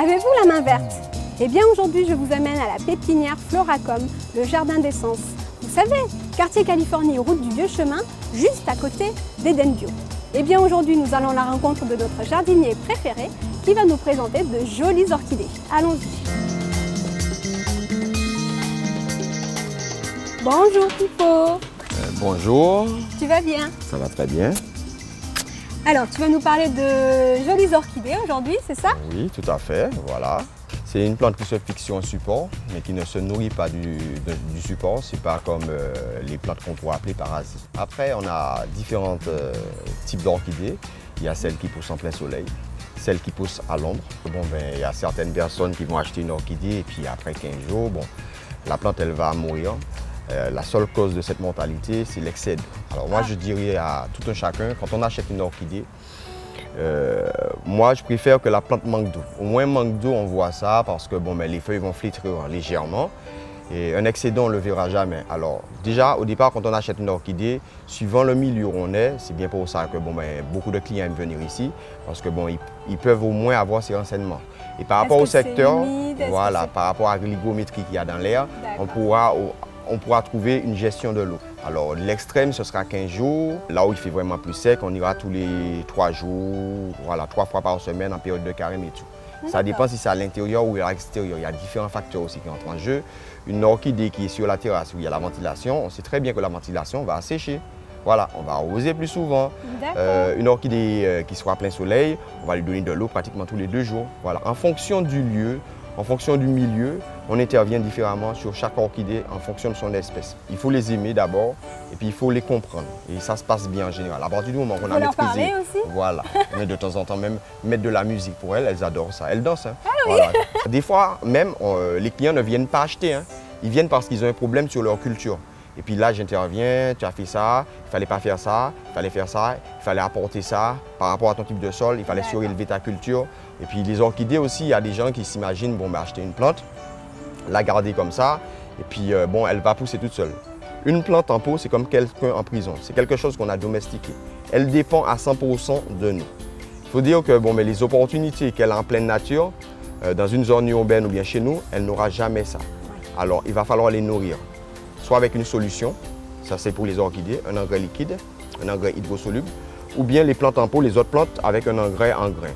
Avez-vous la main verte? Eh bien aujourd'hui je vous amène à la pépinière Floracom, le jardin d'essence. Vous savez, quartier Californie, route du Vieux Chemin, juste à côté d'Eden Bio. Eh bien aujourd'hui nous allons à la rencontre de notre jardinier préféré qui va nous présenter de jolies orchidées. Allons-y. Bonjour Pipo. Bonjour. Tu vas bien? Ça va très bien. Alors tu vas nous parler de jolies orchidées aujourd'hui, c'est ça? Oui, tout à fait, voilà. C'est une plante qui se fixe sur un support, mais qui ne se nourrit pas du support. C'est pas comme les plantes qu'on pourrait appeler parasites. Après, on a différents types d'orchidées. Il y a celles qui poussent en plein soleil, celles qui poussent à l'ombre. Bon, il y a certaines personnes qui vont acheter une orchidée et puis après 15 jours, bon, la plante elle va mourir. La seule cause de cette mortalité, c'est l'excès d'eau. Alors moi, je dirais à tout un chacun, quand on achète une orchidée, moi, je préfère que la plante manque d'eau. Au moins, manque d'eau, on voit ça parce que bon, les feuilles vont flétrir légèrement. Et un excédent, on ne le verra jamais. Alors déjà, au départ, quand on achète une orchidée, suivant le milieu où on est, c'est bien pour ça que bon, beaucoup de clients aiment venir ici parce que bon, ils peuvent au moins avoir ces renseignements. Et par rapport au secteur, voilà, par rapport à l'hygrométrie qu'il y a dans l'air, on pourra trouver une gestion de l'eau. Alors l'extrême, ce sera 15 jours. Là où il fait vraiment plus sec, on ira tous les 3 jours, voilà, 3 fois par semaine en période de carême et tout. Ça dépend si c'est à l'intérieur ou à l'extérieur. Il y a différents facteurs aussi qui entrent en jeu. Une orchidée qui est sur la terrasse où il y a la ventilation, on sait très bien que la ventilation va sécher. Voilà, on va arroser plus souvent. Une orchidée qui sera à plein soleil, on va lui donner de l'eau pratiquement tous les 2 jours. Voilà, en fonction du lieu, en fonction du milieu, on intervient différemment sur chaque orchidée en fonction de son espèce. Il faut les aimer d'abord et puis il faut les comprendre. Et ça se passe bien en général. À partir du moment qu'on a maîtrisé, voilà, on met de temps en temps même mettre de la musique pour elles adorent ça. Elles dansent. Hein. Ah oui. Voilà. Des fois même, les clients ne viennent pas acheter. Hein. Ils viennent parce qu'ils ont un problème sur leur culture. Et puis là, j'interviens, tu as fait ça, il ne fallait pas faire ça, il fallait faire ça, il fallait apporter ça par rapport à ton type de sol, il fallait surélever ta culture. Et puis les orchidées aussi, il y a des gens qui s'imaginent, bon, acheter une plante, la garder comme ça, et puis bon, elle va pousser toute seule. Une plante en pot, c'est comme quelqu'un en prison, c'est quelque chose qu'on a domestiqué. Elle dépend à 100% de nous. Il faut dire que bon, mais les opportunités qu'elle a en pleine nature, dans une zone urbaine ou bien chez nous, elle n'aura jamais ça. Alors il va falloir les nourrir. Soit avec une solution, ça c'est pour les orchidées, un engrais liquide, un engrais hydrosoluble, ou bien les plantes en pot, les autres plantes avec un engrais en grain.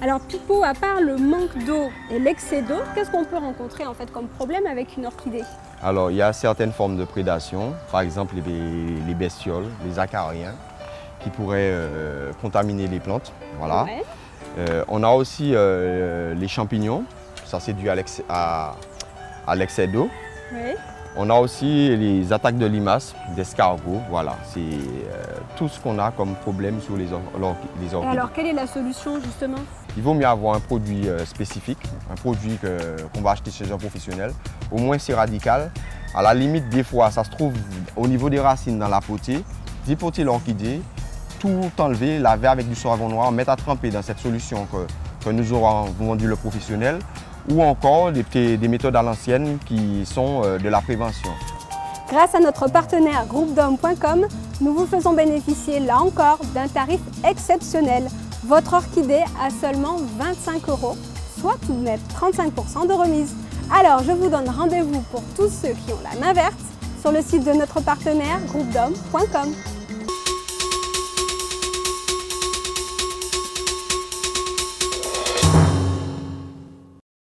Alors Pipo, à part le manque d'eau et l'excès d'eau, qu'est-ce qu'on peut rencontrer en fait comme problème avec une orchidée? Alors il y a certaines formes de prédation, par exemple les bestioles, les acariens, qui pourraient contaminer les plantes. Voilà. On a aussi les champignons, ça c'est dû à l'excès d'eau. On a aussi les attaques de limaces, d'escargots, voilà, c'est tout ce qu'on a comme problème sur les orchidées. Et alors quelle est la solution justement? Il vaut mieux avoir un produit spécifique, un produit qu'on va acheter chez un professionnel. Au moins c'est radical. À la limite des fois, ça se trouve au niveau des racines dans la potée, dépoter l'orchidée, tout enlever, laver avec du savon noir, mettre à tremper dans cette solution que nous aurons vendu le professionnel. Ou encore des méthodes à l'ancienne qui sont de la prévention. Grâce à notre partenaire groupedhomme.com, nous vous faisons bénéficier là encore d'un tarif exceptionnel. Votre orchidée à seulement 25 €, soit tout de même 35% de remise. Alors je vous donne rendez-vous pour tous ceux qui ont la main verte sur le site de notre partenaire groupedhomme.com.